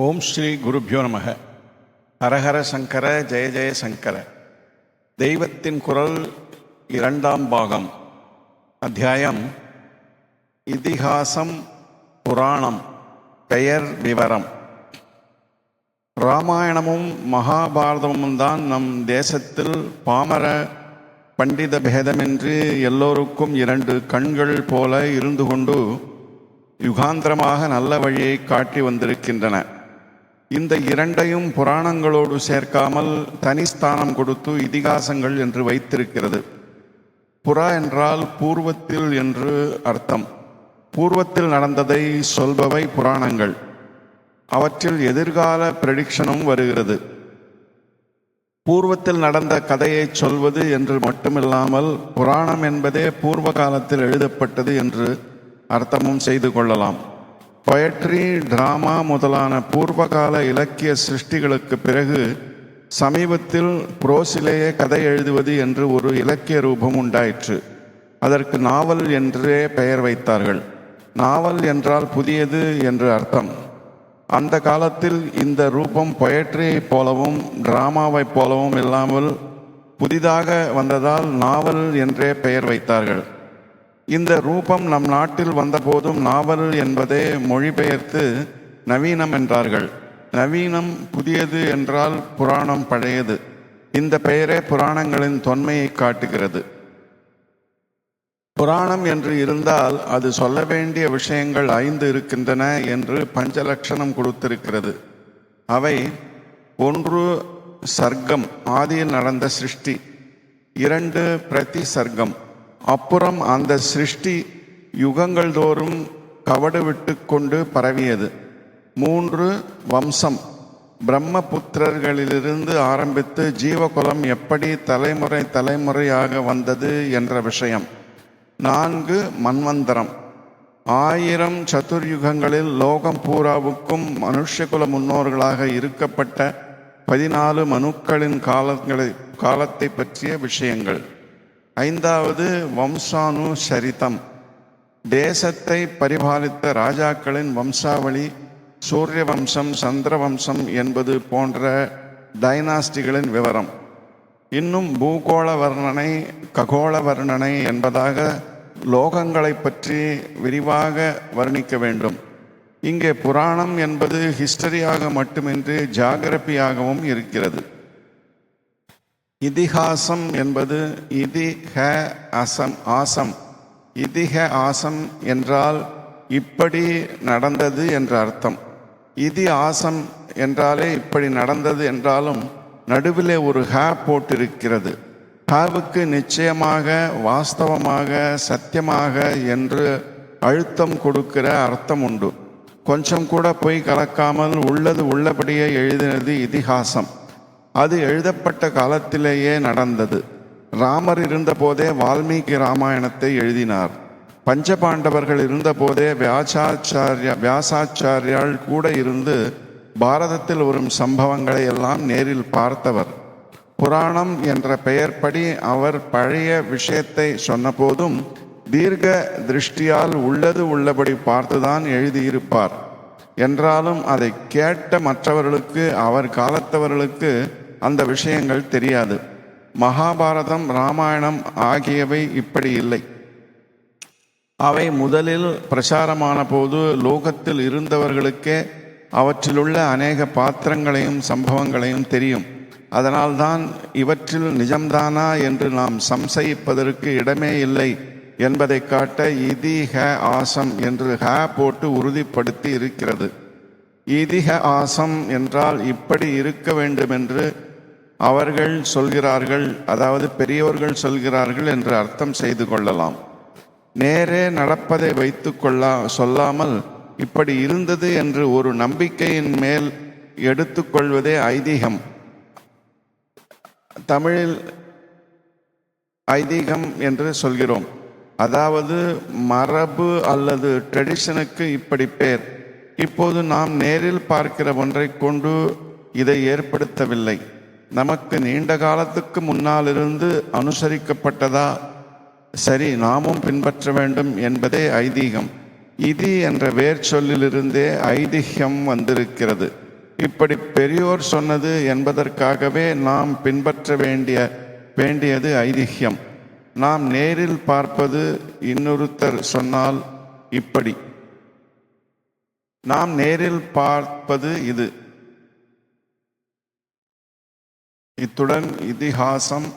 ஓம் ஸ்ரீ குருப்யோ நமக. ஹரஹர சங்கர, ஜெய ஜெய சங்கர. தெய்வத்தின் குரல், 2ஆம் பாகம். அத்தியாயம் இதிகாசம் புராணம். பெயர் விவரம். ராமாயணமும் மகாபாரதமும் தான் நம் தேசத்தில் பாமர பண்டித பேதமின்றி எல்லோருக்கும் 2 கண்கள் போல இருந்து கொண்டு யுகாந்திரமாக நல்ல வழியை காட்டி வந்திருக்கின்றன. இந்த 2ஐயும் புராணங்களோடு சேர்க்காமல் தனிஸ்தானம் கொடுத்து இதிகாசங்கள் என்று வைத்திருக்கிறது. புறா என்றால் பூர்வத்தில் என்று அர்த்தம். பூர்வத்தில் நடந்ததை சொல்பவை புராணங்கள். அவற்றில் எதிர்கால பிரடிக்ஷனும் வருகிறது. பூர்வத்தில் நடந்த கதையை சொல்வது என்று மட்டுமில்லாமல் புராணம் என்பதே பூர்வ காலத்தில் எழுதப்பட்டது என்று அர்த்தமும் செய்து கொள்ளலாம். பொயட்ரி, டிராமா முதலான பூர்வகால இலக்கிய சிருஷ்டிகளுக்கு பிறகு சமீபத்தில் புரோஸிலேயே கதை எழுதுவது என்று ஒரு இலக்கிய ரூபம் உண்டாயிற்று. அதற்கு நாவல் என்றே பெயர் வைத்தார்கள். நாவல் என்றால் புதியது என்று அர்த்தம். அந்த காலத்தில் இந்த ரூபம் பொயட்ரியைப் போலவும் டிராமாவைப் போலவும் இல்லாமல் புதிதாக வந்ததால் நாவல் என்றே பெயர் வைத்தார்கள். இந்த ரூபம் நம் நாட்டில் வந்தபோதும் நாவல் என்பதே மொழிபெயர்த்து நவீனம் என்றார்கள். நவீனம் புதியது என்றால் புராணம் பழையது. இந்த பெயரே புராணங்களின் தொன்மையை காட்டுகிறது. புராணம் என்று இருந்தால் அது சொல்ல வேண்டிய விஷயங்கள் 5 இருக்கின்றன என்று பஞ்சலட்சணம் கொடுத்திருக்கிறது. அவை: 1 சர்க்கம், ஆதியில் நடந்த சிருஷ்டி. 2 பிரதி சர்க்கம், அப்புறம் அந்த சிருஷ்டி யுகங்கள் தோறும் கவடு விட்டு கொண்டு பரவியது. 3 வம்சம், பிரம்மபுத்திரர்களிலிருந்து ஆரம்பித்து ஜீவகுலம் எப்படி தலைமுறை தலைமுறையாக வந்தது என்ற விஷயம். 4 மன்வந்தரம், 1000 சதுர்யுகங்களில் லோகம் பூராவுக்கும் மனுஷகுல முன்னோர்களாக இருக்கப்பட்ட 14 மனுக்களின் காலத்தை பற்றிய விஷயங்கள். 5வது வம்சானு சரிதம், தேசத்தை பரிபாலித்த ராஜாக்களின் வம்சாவளி. சூரிய வம்சம், சந்திர வம்சம் என்பது போன்ற டைனாஸ்டிகளின் விவரம். இன்னும் பூகோள வர்ணனை, ககோள வர்ணனை என்பதாக லோகங்களை பற்றி விரிவாக வர்ணிக்க வேண்டும். இங்கே புராணம் என்பது ஹிஸ்டரியாக மட்டுமின்றி ஜாகிரபியாகவும் இருக்கிறது. இதிகாசம் என்பது இதிஹ ஆசம். இதிஹ ஆசம் என்றால் இப்படி நடந்தது என்ற அர்த்தம். இதி ஆசம் என்றாலே இப்படி நடந்தது என்றாலும் நடுவிலே ஒரு ஹ போட்டிருக்கிறது. ஹாவுக்கு நிச்சயமாக, வாஸ்தவமாக, சத்தியமாக என்று அழுத்தம் கொடுக்கிற அர்த்தம் உண்டு. கொஞ்சம் கூட பொய் கலக்காமல் உள்ளது உள்ளபடியே எழுதினது இதிகாசம். அது எழுதப்பட்ட காலத்திலேயே நடந்தது. ராமர் இருந்தபோதே வால்மீகி ராமாயணத்தை எழுதினார். பஞ்சபாண்டவர்கள் இருந்தபோதே வியாசாச்சாரியால் கூட இருந்து பாரதத்தில் வரும் சம்பவங்களை எல்லாம் நேரில் பார்த்தவர். புராணம் என்ற பெயர்படி அவர் பழைய விஷயத்தை சொன்னபோதும் தீர்க்க திருஷ்டியால் உள்ளது உள்ளபடி பார்த்துதான் எழுதியிருப்பார். என்றாலும் அதை கேட்ட மற்றவர்களுக்கு, அவர் காலத்தவர்களுக்கு அந்த விஷயங்கள் தெரியாது. மகாபாரதம், ராமாயணம் ஆகியவை இப்படி இல்லை. அவை முதலில் பிரச்சாரமான போது லோகத்தில் இருந்தவர்களுக்கே அவற்றிலுள்ள அநேக பாத்திரங்களையும் சம்பவங்களையும் தெரியும். அதனால்தான் இவற்றில் நிஜம்தானா என்று நாம் சம்சயிப்பதற்கு இடமே இல்லை என்பதை காட்ட இதிஹ ஆசம் என்று ஹ போட்டு உறுதிப்படுத்தி இருக்கிறது. இதிஹ ஆசம் என்றால் இப்படி இருக்க வேண்டுமென்று அவர்கள் சொல்கிறார்கள், அதாவது பெரியோர்கள் சொல்கிறார்கள் என்று அர்த்தம் செய்து கொள்ளலாம். நேரே நடப்பதை வைத்து சொல்லாமல் இப்படி இருந்தது என்று ஒரு நம்பிக்கையின் மேல் எடுத்துக்கொள்வதே ஐதீகம். தமிழில் ஐதீகம் என்று சொல்கிறோம். அதாவது மரபு அல்லது ட்ரெடிஷனுக்கு இப்படி பேர். இப்போது நாம் நேரில் பார்க்கிற ஒன்றை கொண்டு இதை ஏற்படுத்தவில்லை. நமக்கு நீண்ட காலத்துக்கு முன்னாலிருந்து அனுசரிக்கப்பட்டதா, சரி நாமும் பின்பற்ற வேண்டும் என்பதே ஐதீகம். இதி என்ற வேர் சொல்லிலிருந்தே ஐதிஹ்யம் வந்திருக்கிறது. இப்படி பெரியோர் சொன்னது என்பதற்காகவே நாம் பின்பற்ற வேண்டியது ஐதிஹ்யம். நாம் நேரில் பார்ப்பது இன்னொருத்தர் சொன்னால் இப்படி. நாம் நேரில் பார்ப்பது இது. இத்துடன் இதிகாசம்,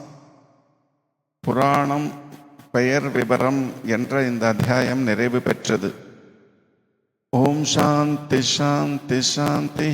புராணம், பெயர் விவரம் என்ற இந்த அத்தியாயம் நிறைவு பெற்றது. ஓம் சாந்தி சாந்தி சாந்தி.